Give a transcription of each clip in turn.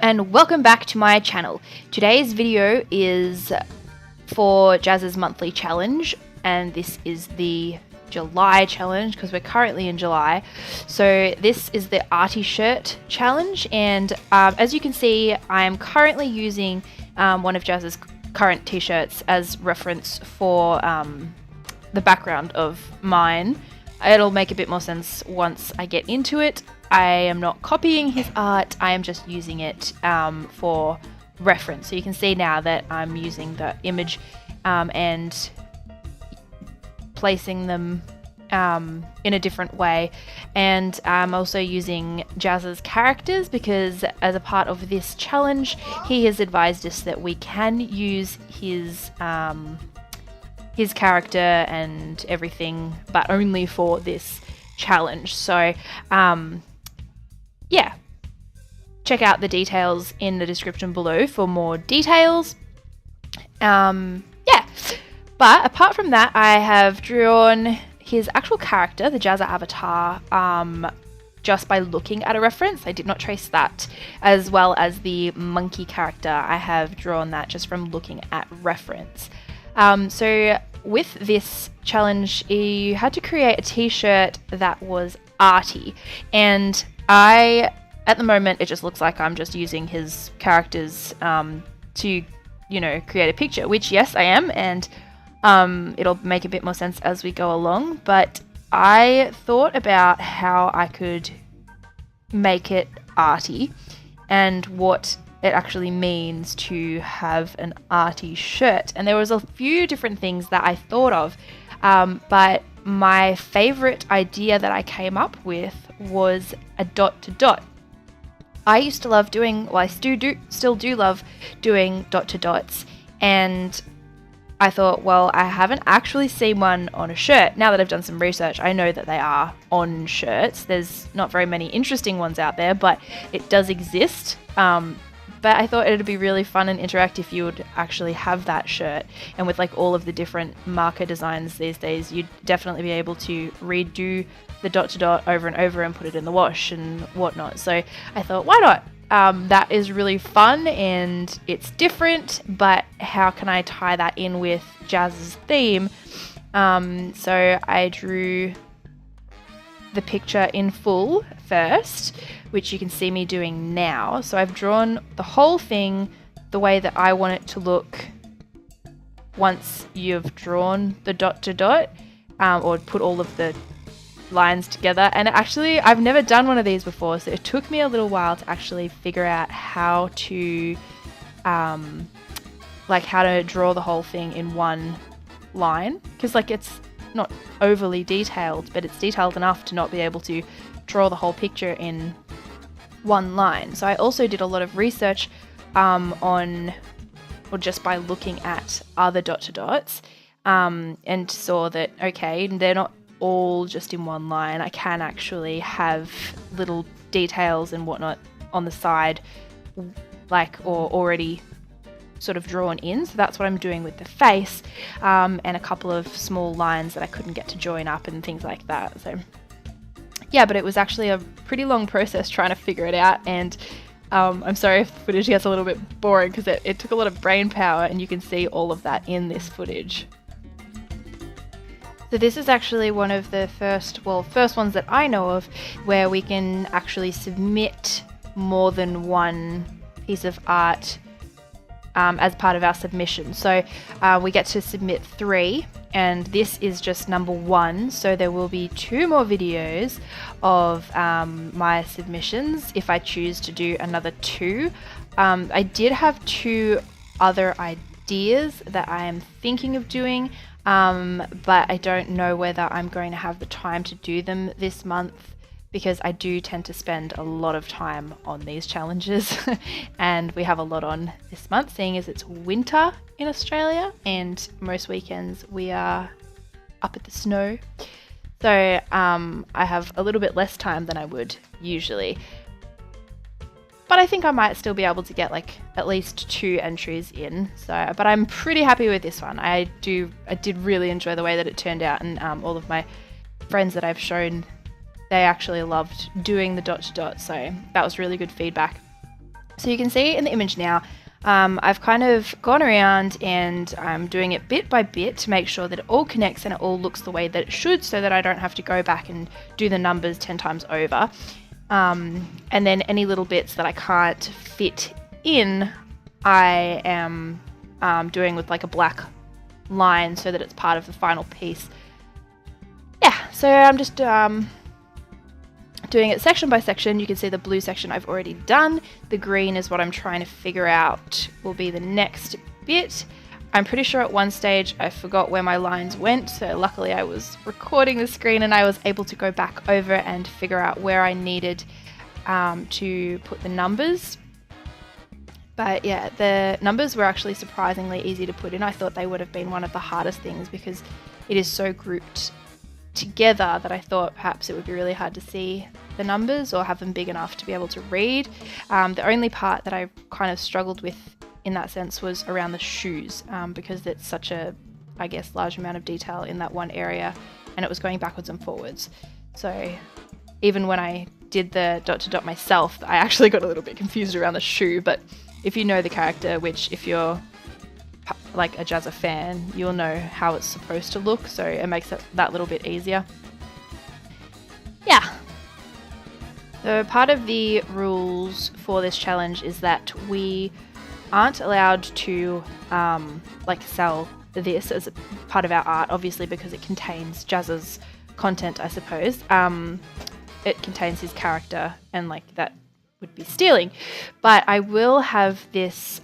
and welcome back to my channel. Today's video is for Jazz's monthly challenge, and this is the July challenge because we're currently in July. So this is the Arty shirt challenge, and as you can see, I am currently using one of Jazz's current t-shirts as reference for the background of mine. It'll make a bit more sense once I get into it. I am not copying his art, I am just using it for reference. So you can see now that I'm using the image and placing them in a different way. And I'm also using Jazz's characters because as a part of this challenge, he has advised us that we can use his character and everything, but only for this challenge. So yeah, check out the details in the description below for more details. Yeah, but apart from that, I have drawn his actual character, the Jazza avatar, just by looking at a reference. I did not trace that, as well as the monkey character. I have drawn that just from looking at reference. So with this challenge, you had to create a t-shirt that was arty, and at the moment, it just looks like I'm just using his characters to, create a picture, which yes, I am, and it'll make a bit more sense as we go along, but I thought about how I could make it arty and what it actually means to have an arty shirt. And there was a few different things that I thought of, but my favorite idea that I came up with was a dot to dot. I used to love doing, well, I still do love doing dot to dots, and I thought, well, I haven't actually seen one on a shirt. Now that I've done some research, I know that they are on shirts. There's not very many interesting ones out there, but it does exist. But I thought it'd be really fun and interactive if you would actually have that shirt. And with like all of the different marker designs these days, you'd definitely be able to redo the dot to dot over and over and put it in the wash and whatnot. So I thought, why not? That is really fun and it's different, but how can I tie that in with Jazz's theme? So I drew the picture in full first, which you can see me doing now. So I've drawn the whole thing the way that I want it to look once you've drawn the dot to dot, or put all of the lines together. And actually, I've never done one of these before, so it took me a little while to actually figure out how to draw the whole thing in one line, because it's not overly detailed, but it's detailed enough to not be able to draw the whole picture in one line. So I also did a lot of research just by looking at other dot to dots, and saw that, okay, they're not all just in one line. I can actually have little details and whatnot on the side, or already sort of drawn in. So that's what I'm doing with the face, and a couple of small lines that I couldn't get to join up and things like that. So yeah, but it was actually a pretty long process trying to figure it out, and I'm sorry if the footage gets a little bit boring because it took a lot of brain power, and you can see all of that in this footage. So this is actually one of the first ones that I know of where we can actually submit more than one piece of art as part of our submission. So we get to submit 3, and this is just number 1. So there will be 2 more videos of my submissions if I choose to do another 2. I did have 2 other ideas that I am thinking of doing, but I don't know whether I'm going to have the time to do them this month, because I do tend to spend a lot of time on these challenges and we have a lot on this month, seeing as it's winter in Australia and most weekends we are up at the snow. So I have a little bit less time than I would usually. But I think I might still be able to get at least 2 entries in. So, but I'm pretty happy with this one. I did really enjoy the way that it turned out, and all of my friends that I've shown, they actually loved doing the dot to dot. So that was really good feedback. So you can see in the image now, I've kind of gone around and I'm doing it bit by bit to make sure that it all connects and it all looks the way that it should, so that I don't have to go back and do the numbers 10 times over. And then any little bits that I can't fit in, I am doing with like a black line so that it's part of the final piece. Yeah, so I'm just doing it section by section. You can see the blue section I've already done. The green is what I'm trying to figure out will be the next bit. I'm pretty sure at one stage I forgot where my lines went, so luckily I was recording the screen and I was able to go back over and figure out where I needed to put the numbers. But yeah, the numbers were actually surprisingly easy to put in. I thought they would have been one of the hardest things because it is so grouped together that I thought perhaps it would be really hard to see the numbers or have them big enough to be able to read. The only part that I kind of struggled with in that sense was around the shoes, because it's such a, I guess, large amount of detail in that one area, and it was going backwards and forwards. So even when I did the dot to dot myself, I actually got a little bit confused around the shoe. But if you know the character, which if you're like a Jazza fan, you'll know how it's supposed to look, so it makes it that little bit easier. Yeah. So part of the rules for this challenge is that we aren't allowed to like sell this as a part of our art, obviously, because it contains Jazza's content, I suppose. It contains his character, and like that would be stealing. But I will have this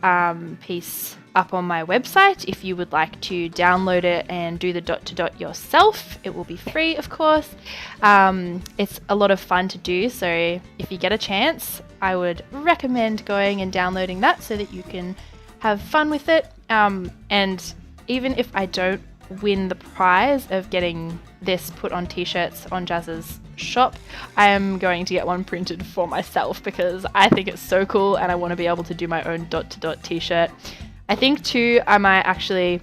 piece up on my website if you would like to download it and do the dot to dot yourself. It will be free, of course. It's a lot of fun to do, so if you get a chance, I would recommend going and downloading that so that you can have fun with it. And even if I don't win the prize of getting this put on t-shirts on Jazza's shop, I am going to get one printed for myself because I think it's so cool and I want to be able to do my own dot to dot t-shirt. I think too I might actually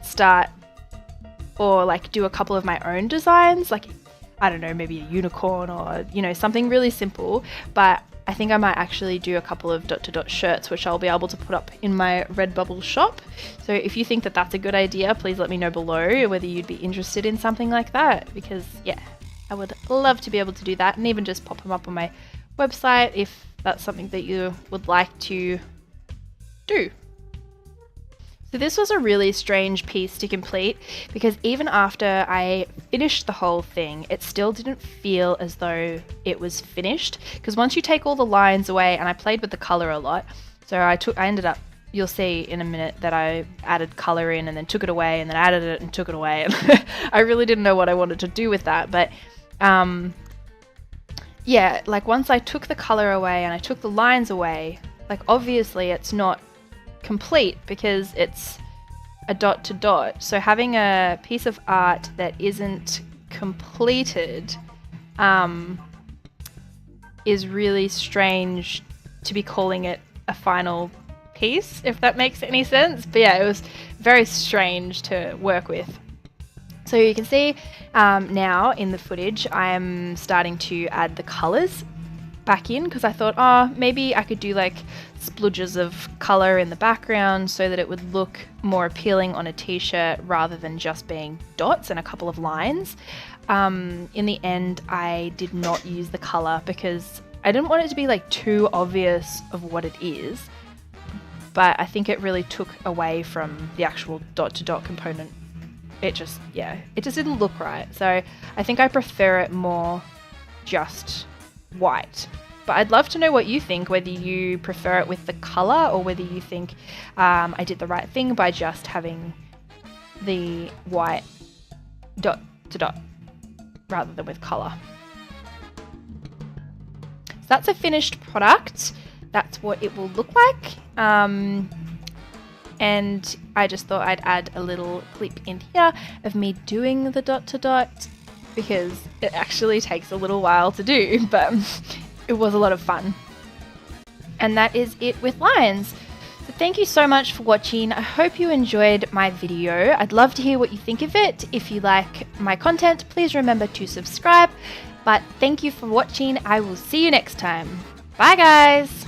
start or like do a couple of my own designs, like I don't know, maybe a unicorn or, you know, something really simple, but I think I might actually do a couple of dot to dot shirts, which I'll be able to put up in my Redbubble shop. So if you think that that's a good idea, please let me know below whether you'd be interested in something like that, because yeah, I would love to be able to do that and even just pop them up on my website if that's something that you would like to do. So this was a really strange piece to complete because even after I finished the whole thing, it still didn't feel as though it was finished, because once you take all the lines away, and I played with the color a lot, so I ended up, you'll see in a minute that I added color in and then took it away and then added it and took it away, and I really didn't know what I wanted to do with that, but yeah, like once I took the color away and I took the lines away, like obviously it's not complete because it's a dot to dot. So having a piece of art that isn't completed is really strange to be calling it a final piece, if that makes any sense. But yeah, it was very strange to work with. So you can see now in the footage I am starting to add the colors back in, because I thought, oh, maybe I could do like splodges of color in the background so that it would look more appealing on a t-shirt rather than just being dots and a couple of lines. In the end, I did not use the color because I didn't want it to be like too obvious of what it is, but I think it really took away from the actual dot to dot component. It just didn't look right. So I think I prefer it more just white. But I'd love to know what you think, whether you prefer it with the color or whether you think I did the right thing by just having the white dot to dot rather than with color. So that's a finished product. That's what it will look like. And I just thought I'd add a little clip in here of me doing the dot to dot because it actually takes a little while to do, but it was a lot of fun. And that is it with lines. So thank you so much for watching. I hope you enjoyed my video. I'd love to hear what you think of it. If you like my content, please remember to subscribe. But thank you for watching. I will see you next time. Bye, guys.